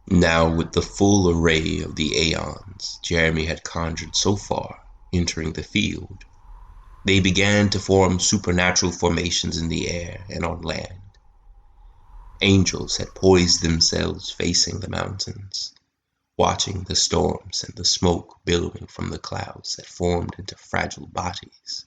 Now, with the full array of the aeons Jeremie had conjured so far entering the field, they began to form supernatural formations in the air and on land. Angels had poised themselves facing the mountains, watching the storms and the smoke billowing from the clouds that formed into fragile bodies.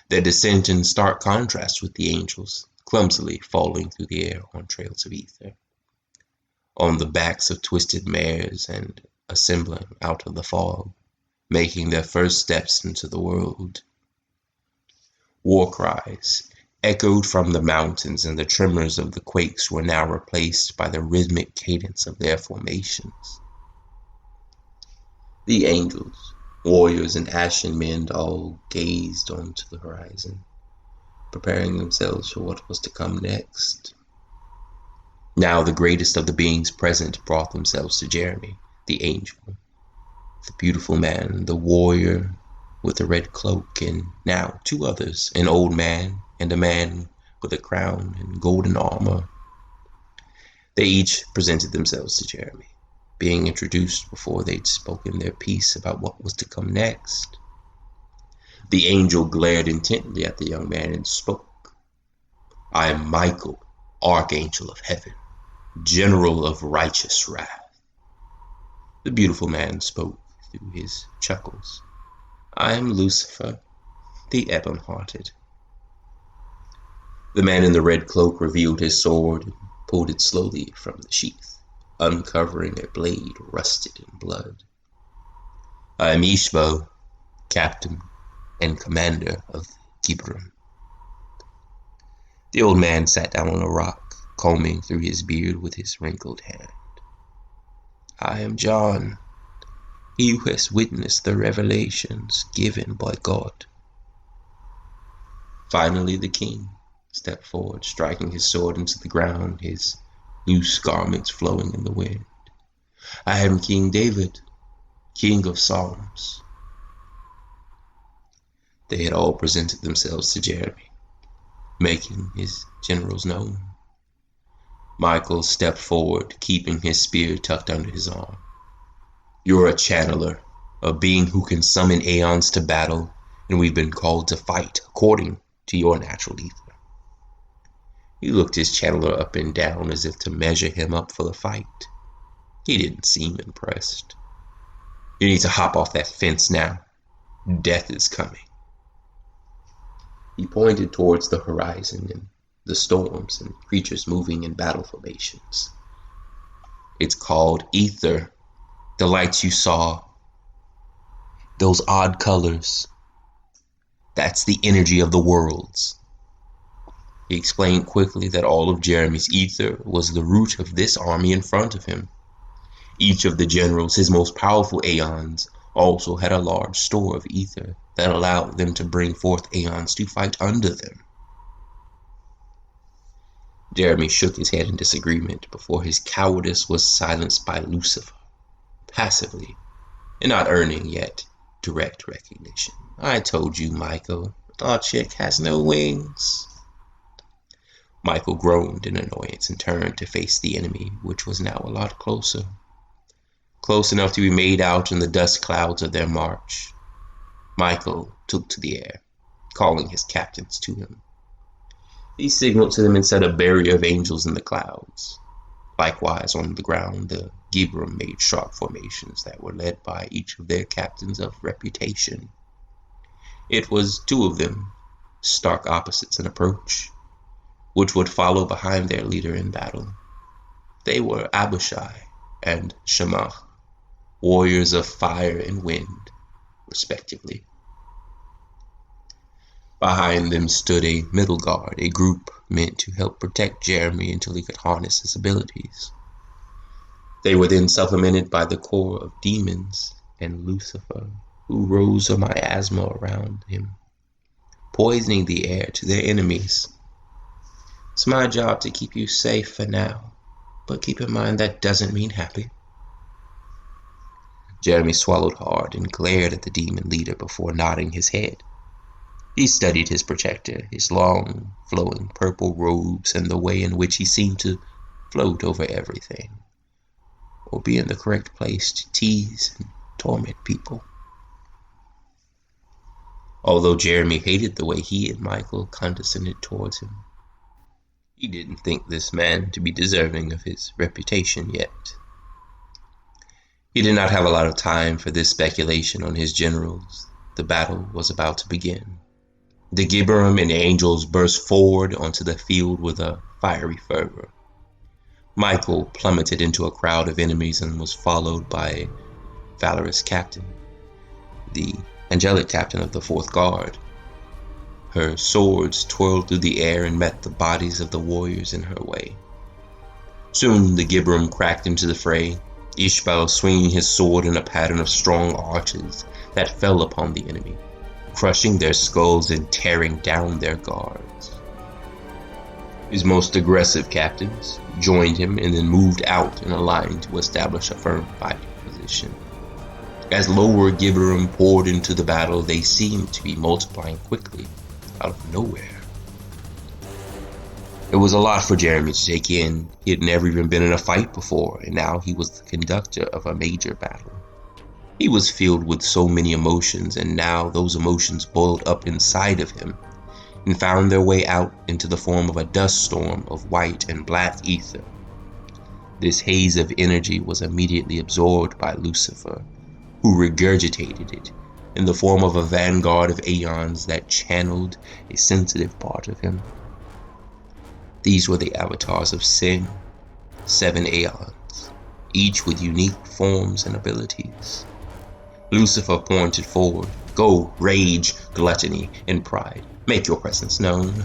Their descent in stark contrast with the angels, clumsily falling through the air on trails of ether, on the backs of twisted mares and assembling out of the fog, making their first steps into the world. War cries echoed from the mountains, and the tremors of the quakes were now replaced by the rhythmic cadence of their formations. The angels, warriors, and ashen men all gazed onto the horizon, preparing themselves for what was to come next. Now the greatest of the beings present brought themselves to Jeremie, the angel, the beautiful man, the warrior with the red cloak, and now two others, an old man and a man with a crown and golden armor. They each presented themselves to Jeremie, being introduced before they'd spoken their piece about what was to come next. The angel glared intently at the young man and spoke. "I am Michael, Archangel of Heaven, General of righteous wrath." The beautiful man spoke through his chuckles. "I am Lucifer, the ebon-hearted." The man in the red cloak revealed his sword and pulled it slowly from the sheath, uncovering a blade rusted in blood. "I am Ishbo, captain and commander of Gibram." The old man sat down on a rock, combing through his beard with his wrinkled hand. "I am John, he who has witnessed the revelations given by God." Finally the king stepped forward, striking his sword into the ground, his loose garments flowing in the wind. "I am King David, King of Psalms." They had all presented themselves to Jeremie, making his generals known. Michael stepped forward, keeping his spear tucked under his arm. "You're a channeler, a being who can summon aeons to battle, and we've been called to fight according to your natural ether." He looked his channeler up and down as if to measure him up for the fight. He didn't seem impressed. "You need to hop off that fence now. Death is coming." He pointed towards the horizon and the storms and creatures moving in battle formations. "It's called ether. The lights you saw, those odd colors, that's the energy of the worlds." He explained quickly that all of Jeremie's ether was the root of this army in front of him. Each of the generals, his most powerful aeons, also had a large store of ether that allowed them to bring forth aeons to fight under them. Jeremie shook his head in disagreement before his cowardice was silenced by Lucifer, passively, and not earning yet direct recognition. "I told you, Michael, our chick has no wings." Michael groaned in annoyance and turned to face the enemy, which was now a lot closer. Close enough to be made out in the dust clouds of their march. Michael took to the air, calling his captains to him. He signaled to them and set a barrier of angels in the clouds. Likewise, on the ground, the Gibram made sharp formations that were led by each of their captains of reputation. It was two of them, stark opposites in approach, which would follow behind their leader in battle. They were Abishai and Shemach, warriors of fire and wind, respectively. Behind them stood a middle guard, a group meant to help protect Jeremie until he could harness his abilities. They were then supplemented by the core of demons and Lucifer, who rose a miasma around him, poisoning the air to their enemies. "It's my job to keep you safe for now, but keep in mind that doesn't mean happy." Jeremie swallowed hard and glared at the demon leader before nodding his head. He studied his protector, his long, flowing purple robes, and the way in which he seemed to float over everything, or be in the correct place to tease and torment people. Although Jeremie hated the way he and Michael condescended towards him, he didn't think this man to be deserving of his reputation yet. He did not have a lot of time for this speculation on his generals. The battle was about to begin. The Gibberum and Angels burst forward onto the field with a fiery fervor. Michael plummeted into a crowd of enemies and was followed by a valorous captain, the angelic captain of the 4th Guard. Her swords twirled through the air and met the bodies of the warriors in her way. Soon the Gibberum cracked into the fray, Ishbal swinging his sword in a pattern of strong arches that fell upon the enemy, crushing their skulls and tearing down their guards. His most aggressive captains joined him and then moved out in a line to establish a firm fighting position. As lower Gibberum poured into the battle, they seemed to be multiplying quickly, out of nowhere. It was a lot for Jeremie to take in. He had never even been in a fight before, and now he was the conductor of a major battle. He was filled with so many emotions, and now those emotions boiled up inside of him and found their way out into the form of a dust storm of white and black ether. This haze of energy was immediately absorbed by Lucifer, who regurgitated it in the form of a vanguard of aeons that channeled a sensitive part of him. These were the avatars of Sin, 7 aeons, each with unique forms and abilities. Lucifer pointed forward. Go, rage, gluttony, and pride. Make your presence known.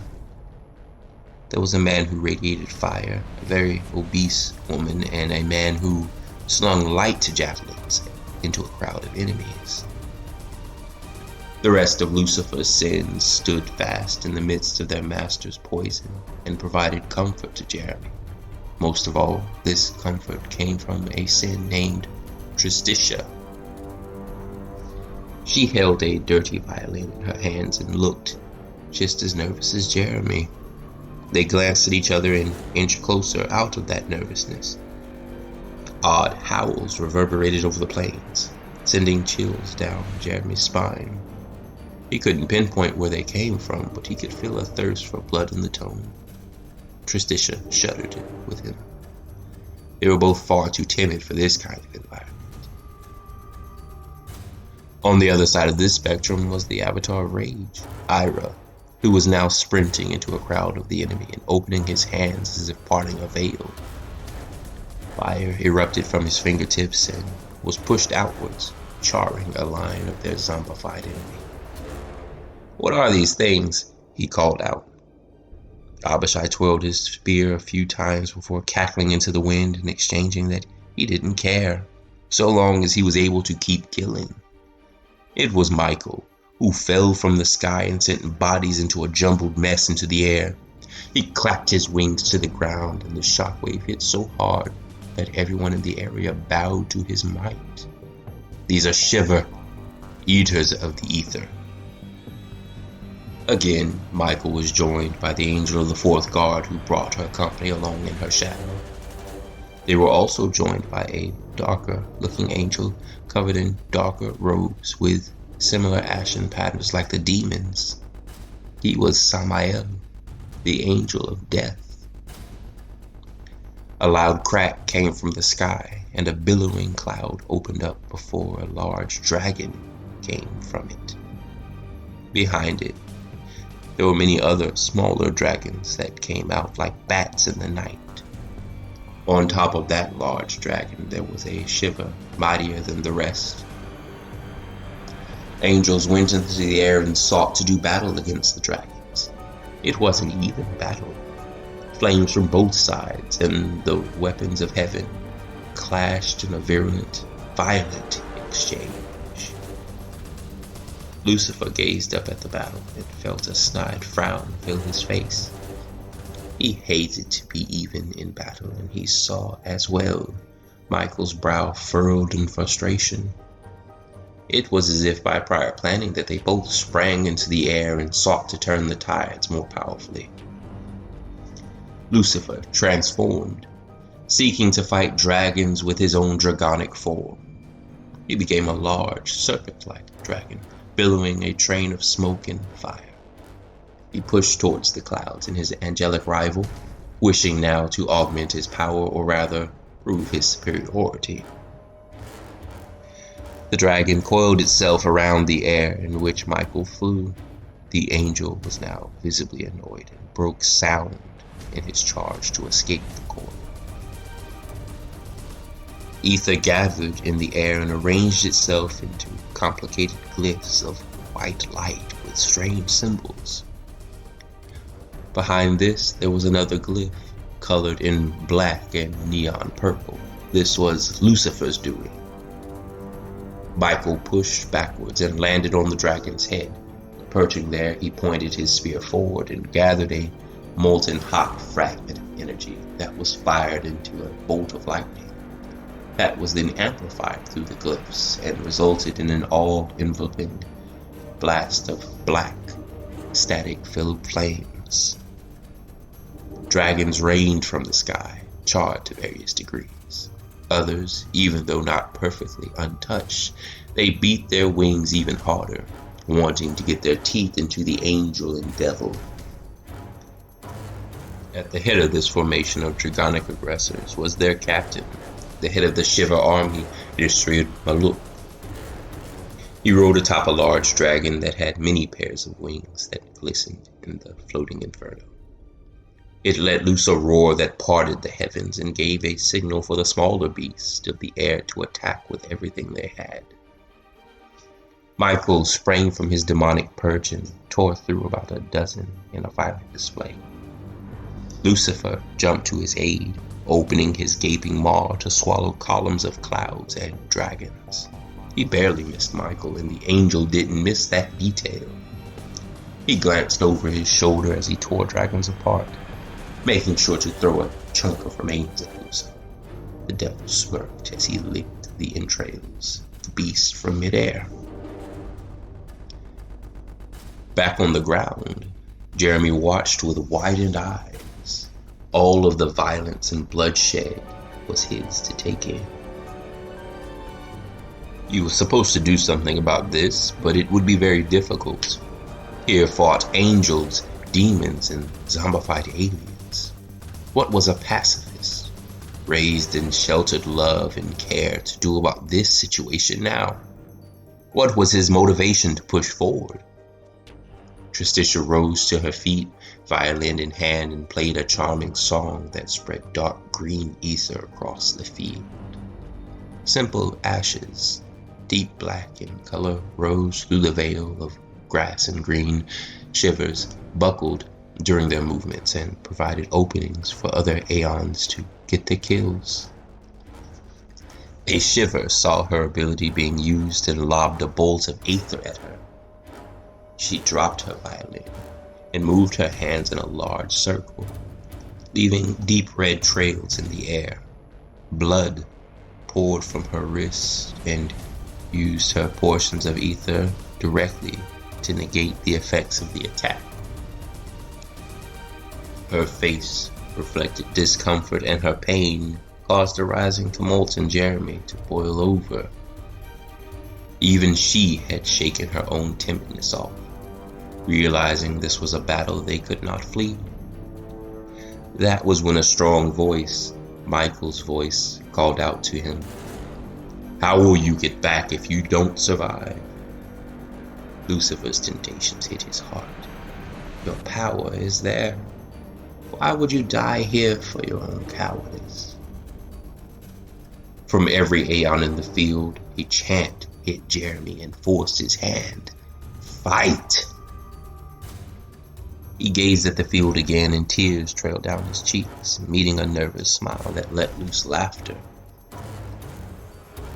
There was a man who radiated fire, a very obese woman, and a man who slung light javelins into a crowd of enemies. The rest of Lucifer's sins stood fast in the midst of their master's poison and provided comfort to Jeremie. Most of all, this comfort came from a sin named Tristitia. She held a dirty violin in her hands and looked just as nervous as Jeremie. They glanced at each other and inched closer out of that nervousness. Odd howls reverberated over the plains, sending chills down Jeremie's spine. He couldn't pinpoint where they came from, but he could feel a thirst for blood in the tone. Tristitia shuddered with him. They were both far too timid for this kind of environment. On the other side of this spectrum was the avatar of rage, Ira, who was now sprinting into a crowd of the enemy and opening his hands as if parting a veil. Fire erupted from his fingertips and was pushed outwards, charring a line of their zombified enemy. "What are these things?" he called out. Abishai twirled his spear a few times before cackling into the wind and exchanging that he didn't care, so long as he was able to keep killing. It was Michael, who fell from the sky and sent bodies into a jumbled mess into the air. He clapped his wings to the ground, and the shockwave hit so hard that everyone in the area bowed to his might. These are Shiver, eaters of the ether. Again, Michael was joined by the angel of the 4th Guard, who brought her company along in her shadow. They were also joined by a darker-looking angel covered in darker robes with similar ashen patterns like the demons. He was Samael, the angel of death. A loud crack came from the sky, and a billowing cloud opened up before a large dragon came from it. Behind it, there were many other smaller dragons that came out like bats in the night. On top of that large dragon, there was a Shiva mightier than the rest. Angels went into the air and sought to do battle against the dragons. It was an even battle. Flames from both sides and the weapons of heaven clashed in a virulent, violent exchange. Lucifer gazed up at the battle and felt a snide frown fill his face. He hated to be even in battle, and he saw as well Michael's brow furrowed in frustration. It was as if by prior planning that they both sprang into the air and sought to turn the tides more powerfully. Lucifer transformed, seeking to fight dragons with his own dragonic form. He became a large, serpent-like dragon, billowing a train of smoke and fire. He pushed towards the clouds and his angelic rival, wishing now to augment his power, or rather, prove his superiority. The dragon coiled itself around the air in which Michael flew. The angel was now visibly annoyed and broke sound in his charge to escape the coil. Ether gathered in the air and arranged itself into complicated glyphs of white light with strange symbols. Behind this, there was another glyph, colored in black and neon purple. This was Lucifer's doing. Michael pushed backwards and landed on the dragon's head. Perching there, he pointed his spear forward and gathered a molten hot fragment of energy that was fired into a bolt of lightning. That was then amplified through the glyphs and resulted in an all-enveloping blast of black, static-filled flames. Dragons rained from the sky, charred to various degrees. Others, even though not perfectly untouched, they beat their wings even harder, wanting to get their teeth into the angel and devil. At the head of this formation of dragonic aggressors was their captain, the head of the Shiva army, Yisrid Maluk. He rode atop a large dragon that had many pairs of wings that glistened in the floating inferno. It let loose a roar that parted the heavens and gave a signal for the smaller beasts of the air to attack with everything they had. Michael sprang from his demonic perch and tore through about a dozen in a violent display. Lucifer jumped to his aid, opening his gaping maw to swallow columns of clouds and dragons. He barely missed Michael, and the angel didn't miss that detail. He glanced over his shoulder as he tore dragons apart, making sure to throw a chunk of remains at Lucifer. The devil smirked as he licked the entrails of the beast from midair. Back on the ground, Jeremie watched with widened eyes. All of the violence and bloodshed was his to take in. You were supposed to do something about this, but it would be very difficult. Here fought angels, demons, and zombified aliens. What was a pacifist, raised in sheltered love and care, to do about this situation now? What was his motivation to push forward? Tristitia rose to her feet, violin in hand, and played a charming song that spread dark green ether across the field. Simple ashes, deep black in color, rose through the veil of grass and green. Shivers buckled during their movements and provided openings for other aeons to get the kills. A shiver saw her ability being used and lobbed a bolt of aether at her. She dropped her violin and moved her hands in a large circle, leaving deep red trails in the air. Blood poured from her wrists and used her portions of ether directly to negate the effects of the attack. Her face reflected discomfort, and her pain caused a rising tumult in Jeremie to boil over. Even she had shaken her own timidness off, realizing this was a battle they could not flee. That was when a strong voice, Michael's voice, called out to him. "How will you get back if you don't survive?" Lucifer's temptations hit his heart. Your power is there. Why would you die here for your own cowardice? From every aeon in the field, a chant hit Jeremie and forced his hand. Fight! He gazed at the field again, and tears trailed down his cheeks, meeting a nervous smile that let loose laughter.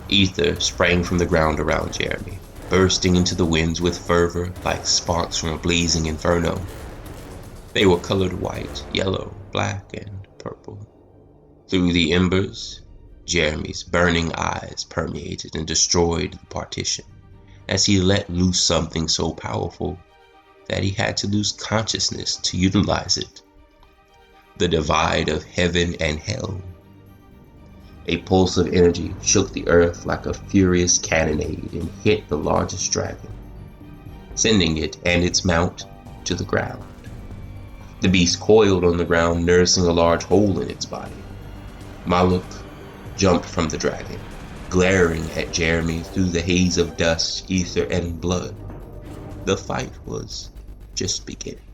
Ether sprang from the ground around Jeremie, bursting into the winds with fervor like sparks from a blazing inferno. They were colored white, yellow, black, and purple. Through the embers, Jeremie's burning eyes permeated and destroyed the partition as he let loose something so powerful that he had to lose consciousness to utilize it. The divide of heaven and hell A pulse of energy shook the earth like a furious cannonade and hit the largest dragon, sending it and its mount to the ground. The beast coiled on the ground, nursing a large hole in its body. Maluk jumped from the dragon, glaring at Jeremie through the haze of dust, ether, and blood. The fight was just beginning.